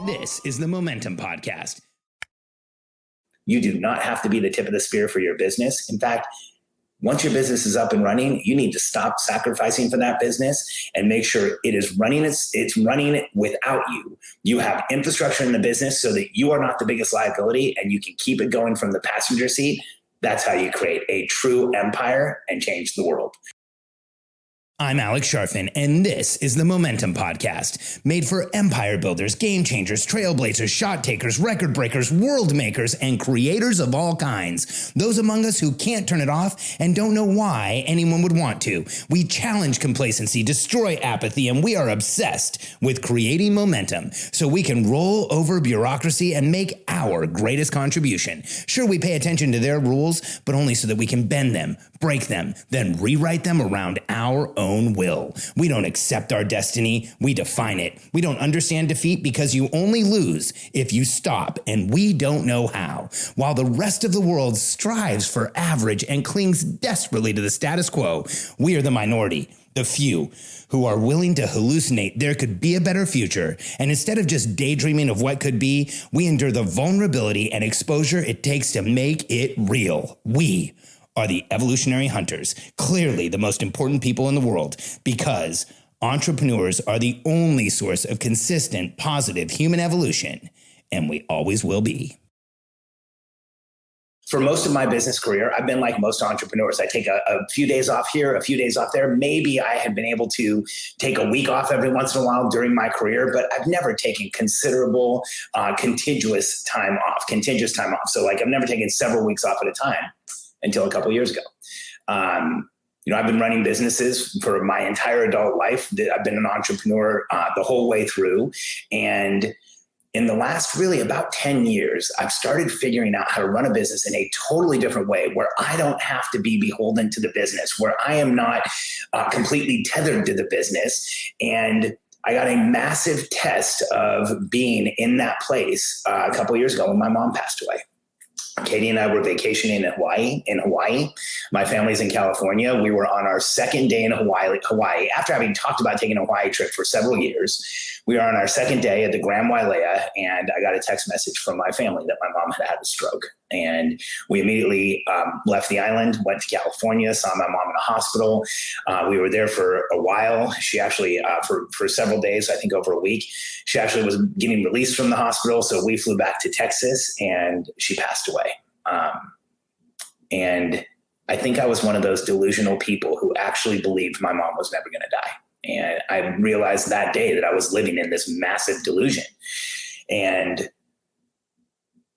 This is the Momentum Podcast. You do not have to be the tip of the spear for your business. In fact, once your business is up and running, you need to stop sacrificing for that business and make sure it is running. It's running without you. You have infrastructure in the business so that you are not the biggest liability and you can keep it going from the passenger seat. That's how you create a true empire and change the world. I'm Alex Sharfin, and this is the Momentum Podcast, made for empire builders, game changers, trailblazers, shot takers, record breakers, world makers, and creators of all kinds. Those among us who can't turn it off and don't know why anyone would want to. We challenge complacency, destroy apathy, and we are obsessed with creating momentum so we can roll over bureaucracy and make our greatest contribution. Sure, we pay attention to their rules, but only so that we can bend them, break them, then rewrite them around our own will. We don't accept our destiny, we define it. We don't understand defeat because you only lose if you stop, and we don't know how. While the rest of the world strives for average and clings desperately to the status quo, we are the minority, the few, who are willing to hallucinate there could be a better future. And instead of just daydreaming of what could be, we endure the vulnerability and exposure it takes to make it real. We are the evolutionary hunters, clearly the most important people in the world, because entrepreneurs are the only source of consistent, positive human evolution, and we always will be. For most of my business career, I've been like most entrepreneurs. I take a few days off here, a few days off there. Maybe I had been able to take a week off every once in a while during my career, but I've never taken considerable contiguous time off. So like I've never taken several weeks off at a time until a couple of years ago. I've been running businesses for my entire adult life. I've been an entrepreneur the whole way through. And in the last really about 10 years, I've started figuring out how to run a business in a totally different way where I don't have to be beholden to the business, where I am not completely tethered to the business. And I got a massive test of being in that place a couple of years ago when my mom passed away. Katie and I were vacationing in Hawaii. My family's in California. We were on our second day in Hawaii. After having talked about taking a Hawaii trip for several years, we were on our second day at the Grand Wailea, and I got a text message from my family that my mom had a stroke. And we immediately left the island, went to California, saw my mom in a hospital. We were there for a while. She actually, for several days, I think over a week, she actually was getting released from the hospital. So we flew back to Texas and she passed away. And I think I was one of those delusional people who actually believed my mom was never going to die. And I realized that day that I was living in this massive delusion. And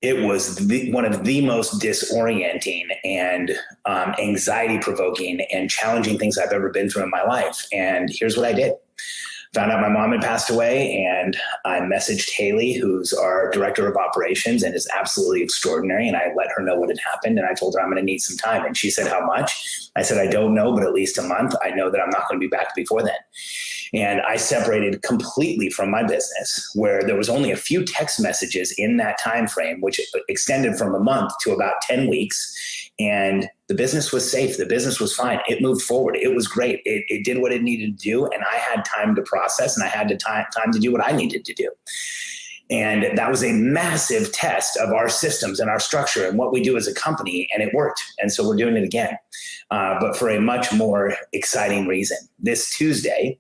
it was one of the most disorienting and anxiety-provoking and challenging things I've ever been through in my life. And here's what I did. Found out my mom had passed away, and I messaged Haley, who's our director of operations and is absolutely extraordinary. And I let her know what had happened, and I told her I'm going to need some time. And she said, how much? I said, I don't know, but at least a month. I know that I'm not going to be back before then. And I separated completely from my business, where there was only a few text messages in that time frame, which extended from a month to about 10 weeks. And the business was safe. The business was fine. It moved forward. It was great. It did what it needed to do. And I had time to process, and I had time to do what I needed to do. And that was a massive test of our systems and our structure and what we do as a company. And it worked. And so we're doing it again, but for a much more exciting reason. This Tuesday,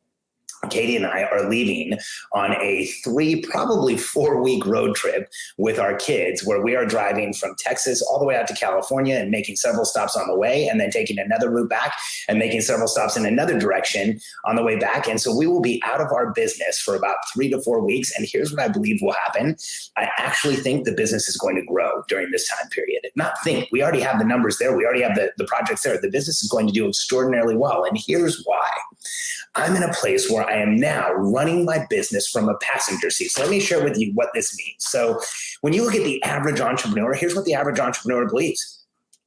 Katie and I are leaving on a 3, probably 4-week road trip with our kids, where we are driving from Texas all the way out to California and making several stops on the way, and then taking another route back and making several stops in another direction on the way back. And so we will be out of our business for about 3 to 4 weeks. And here's what I believe will happen. I actually think the business is going to grow during this time period. Not think, we already have the numbers there. We already have the projects there. The business is going to do extraordinarily well. And here's why. I'm in a place where I am now running my business from a passenger seat. So let me share with you what this means. So when you look at the average entrepreneur, here's what the average entrepreneur believes.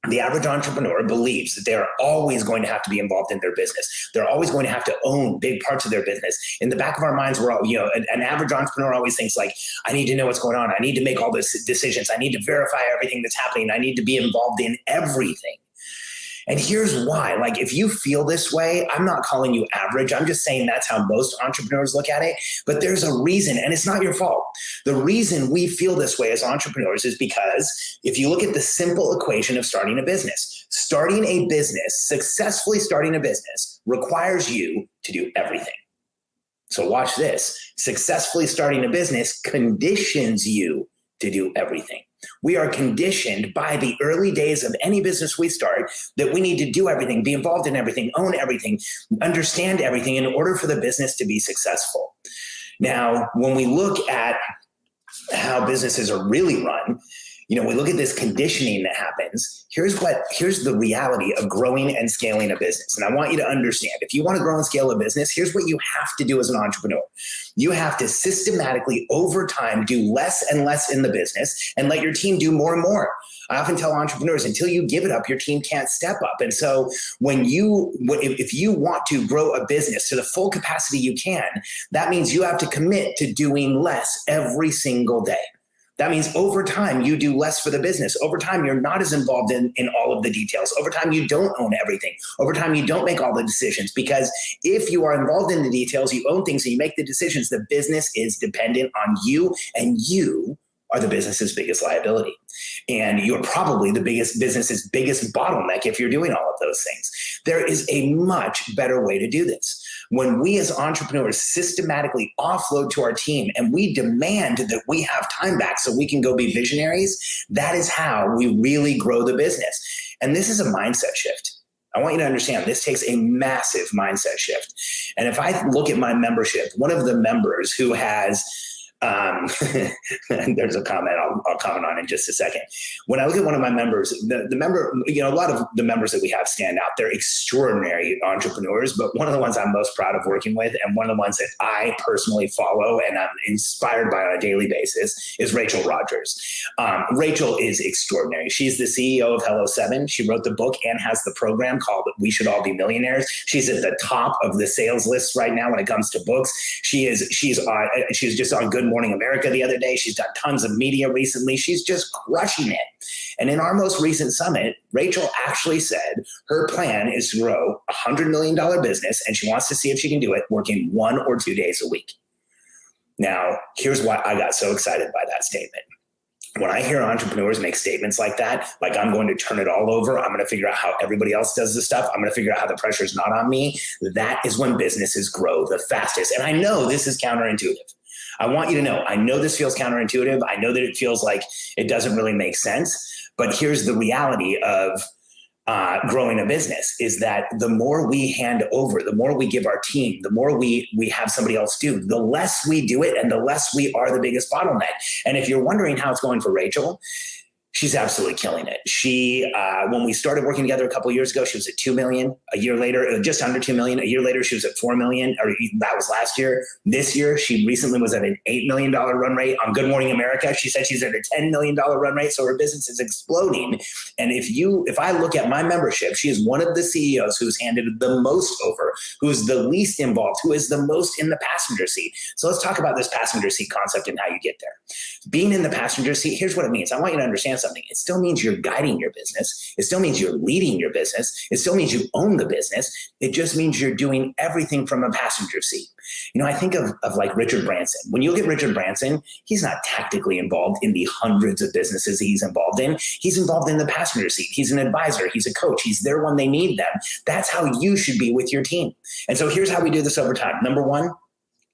The average entrepreneur believes that they're always going to have to be involved in their business. They're always going to have to own big parts of their business. In the back of our minds, we're all, an average entrepreneur always thinks like, I need to know what's going on. I need to make all these decisions. I need to verify everything that's happening. I need to be involved in everything. And here's why. Like, if you feel this way, I'm not calling you average. I'm just saying that's how most entrepreneurs look at it. But there's a reason, and it's not your fault. The reason we feel this way as entrepreneurs is because if you look at the simple equation of starting a business, successfully starting a business requires you to do everything. So watch this. Successfully starting a business conditions you to do everything. We are conditioned by the early days of any business we start that we need to do everything, be involved in everything, own everything, understand everything in order for the business to be successful. Now, when we look at how businesses are really run, we look at this conditioning that happens. Here's the reality of growing and scaling a business. And I want you to understand, if you want to grow and scale a business, here's what you have to do as an entrepreneur. You have to systematically, over time, do less and less in the business and let your team do more and more. I often tell entrepreneurs, until you give it up, your team can't step up. And so if you want to grow a business to the full capacity you can, that means you have to commit to doing less every single day. That means over time, you do less for the business. Over time, you're not as involved in all of the details. Over time, you don't own everything. Over time, you don't make all the decisions, because if you are involved in the details, you own things and you make the decisions, the business is dependent on you, and you are the business's biggest liability. And you're probably the business's biggest bottleneck if you're doing all of those things. There is a much better way to do this. When we as entrepreneurs systematically offload to our team and we demand that we have time back so we can go be visionaries, that is how we really grow the business. And this is a mindset shift. I want you to understand this takes a massive mindset shift. And if I look at my membership, one of the members who has there's a comment I'll comment on in just a second. When I look at one of my members, the member, a lot of the members that we have stand out. They're extraordinary entrepreneurs, but one of the ones I'm most proud of working with, and one of the ones that I personally follow and I'm inspired by on a daily basis, is Rachel Rodgers. Rachel is extraordinary. She's the CEO of Hello7. She wrote the book and has the program called We Should All Be Millionaires. She's at the top of the sales list right now when it comes to books. She's just on Good Morning America the other day. She's done tons of media recently. She's just crushing it. And in our most recent summit, Rachel actually said her plan is to grow a $100 million business, and she wants to see if she can do it working 1 or 2 days a week. Now, here's why I got so excited by that statement. When I hear entrepreneurs make statements like that, like I'm going to turn it all over, I'm going to figure out how everybody else does this stuff, I'm going to figure out how the pressure is not on me, that is when businesses grow the fastest. And I know this is counterintuitive. I want you to know, I know this feels counterintuitive. I know that it feels like it doesn't really make sense, but here's the reality of growing a business is that the more we hand over, the more we give our team, the more we have somebody else do, the less we do it and the less we are the biggest bottleneck. And if you're wondering how it's going for Rachel, she's absolutely killing it. She, when we started working together a couple of years ago, she was at 2 million. A year later, just under 2 million. A year later, she was at 4 million, or that was last year. This year, she recently was at an $8 million run rate on Good Morning America. She said she's at a $10 million run rate. So her business is exploding. And if I look at my membership, she is one of the CEOs who's handed the most over, who's the least involved, who is the most in the passenger seat. So let's talk about this passenger seat concept and how you get there. Being in the passenger seat, here's what it means. I want you to understand something. It still means you're guiding your business. It still means you're leading your business. It still means you own the business. It just means you're doing everything from a passenger seat. I think of like Richard Branson. When you look at Richard Branson, he's not tactically involved in the hundreds of businesses he's involved in. He's involved in the passenger seat. He's an advisor. He's a coach. He's there when they need them. That's how you should be with your team. And so here's how we do this over time. Number one,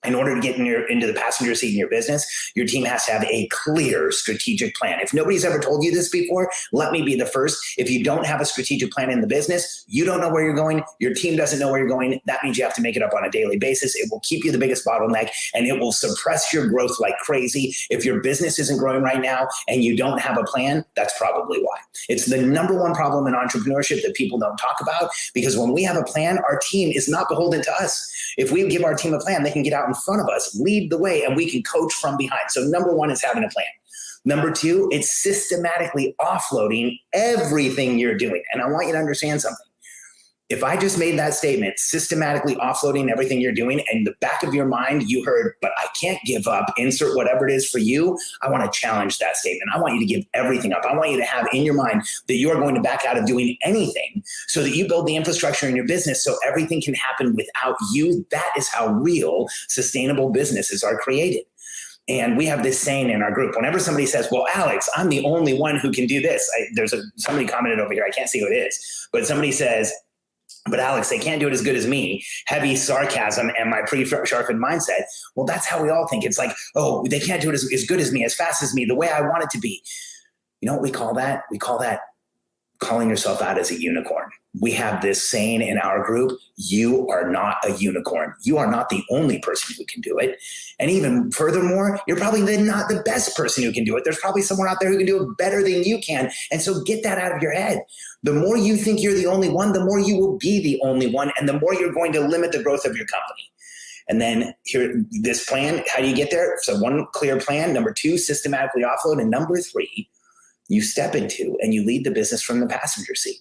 in order to get into the passenger seat in your business, your team has to have a clear strategic plan. If nobody's ever told you this before, let me be the first. If you don't have a strategic plan in the business, you don't know where you're going. Your team doesn't know where you're going. That means you have to make it up on a daily basis. It will keep you the biggest bottleneck, and it will suppress your growth like crazy. If your business isn't growing right now and you don't have a plan, that's probably why. It's the number one problem in entrepreneurship that people don't talk about, because when we have a plan, our team is not beholden to us. If we give our team a plan, they can get out in front of us, lead the way, and we can coach from behind. So number one is having a plan. Number two, it's systematically offloading everything you're doing. And I want you to understand something. if I just made that statement, systematically offloading everything you're doing, and in the back of your mind, you heard, but I can't give up, insert whatever it is for you. I want to challenge that statement. I want you to give everything up. I want you to have in your mind that you are going to back out of doing anything so that you build the infrastructure in your business so everything can happen without you. That is how real sustainable businesses are created. And we have this saying in our group, whenever somebody says, well, Alex, I'm the only one who can do this. Somebody commented over here, I can't see who it is, but somebody says, but Alex, they can't do it as good as me. Heavy sarcasm and my pre-sharpened mindset. Well, that's how we all think. It's like, oh, they can't do it as good as me, as fast as me, the way I want it to be. You know what we call that? We call that calling yourself out as a unicorn. We have this saying in our group, you are not a unicorn. You are not the only person who can do it. And even furthermore, you're probably not the best person who can do it. There's probably someone out there who can do it better than you can. And so get that out of your head. The more you think you're the only one, the more you will be the only one. And the more you're going to limit the growth of your company. And then here, this plan, how do you get there? So 1, clear plan. Number 2, systematically offload. And number 3, you step into and you lead the business from the passenger seat.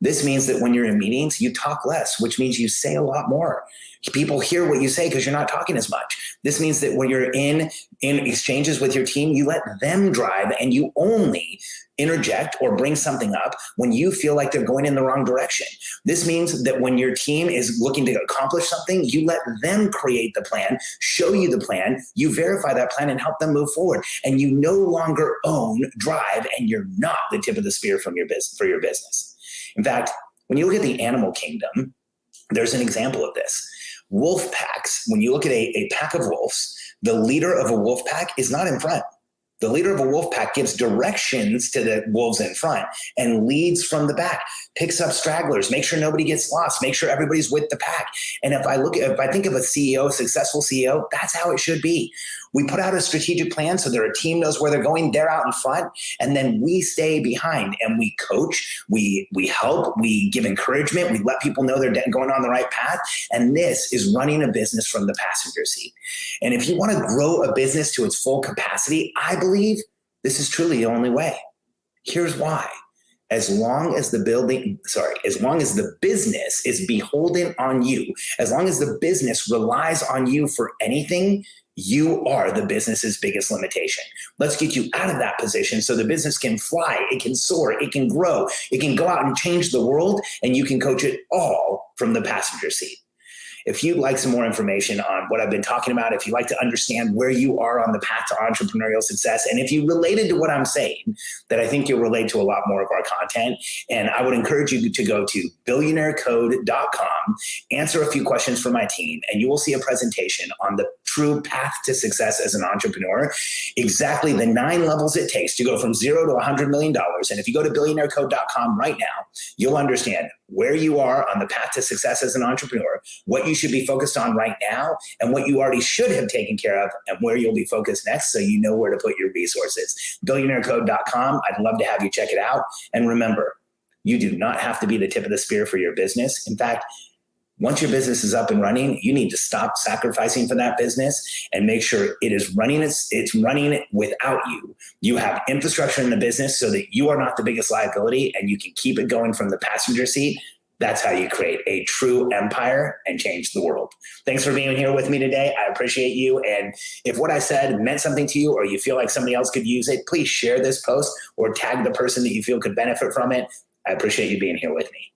This means that when you're in meetings, you talk less, which means you say a lot more. People hear what you say because you're not talking as much. This means that when you're in exchanges with your team, you let them drive and you only interject or bring something up when you feel like they're going in the wrong direction. This means that when your team is looking to accomplish something, you let them create the plan, show you the plan, you verify that plan and help them move forward. And you no longer own, drive, and you're not the tip of the spear from your business, for your business. In fact, when you look at the animal kingdom, there's an example of this. Wolf packs, when you look at a pack of wolves, the leader of a wolf pack is not in front. The leader of a wolf pack gives directions to the wolves in front and leads from the back, picks up stragglers, make sure nobody gets lost, make sure everybody's with the pack. And if I think of a CEO, a successful CEO, that's how it should be. We put out a strategic plan so their team knows where they're going, they're out in front, and then we stay behind and we coach, we help, we give encouragement, we let people know they're going on the right path. And this is running a business from the passenger seat. And if you want to grow a business to its full capacity, I believe this is truly the only way. Here's why. As long as the business is beholden on you, as long as the business relies on you for anything, you are the business's biggest limitation. Let's get you out of that position so the business can fly, it can soar, it can grow, it can go out and change the world, and you can coach it all from the passenger seat. If you'd like some more information on what I've been talking about, if you'd like to understand where you are on the path to entrepreneurial success, and if you related to what I'm saying, that I think you'll relate to a lot more of our content. And I would encourage you to go to billionairecode.com, answer a few questions for my team, and you will see a presentation on the true path to success as an entrepreneur, exactly the 9 levels it takes to go from 0 to $100 million. And if you go to billionairecode.com right now, you'll understand where you are on the path to success as an entrepreneur, what you should be focused on right now, and what you already should have taken care of, and where you'll be focused next so you know where to put your resources. Billionairecode.com. I'd love to have you check it out. And remember, you do not have to be the tip of the spear for your business. In fact, once your business is up and running, you need to stop sacrificing for that business and make sure it is running. It's running without you. You have infrastructure in the business so that you are not the biggest liability and you can keep it going from the passenger seat. That's how you create a true empire and change the world. Thanks for being here with me today. I appreciate you. And if what I said meant something to you or you feel like somebody else could use it, please share this post or tag the person that you feel could benefit from it. I appreciate you being here with me.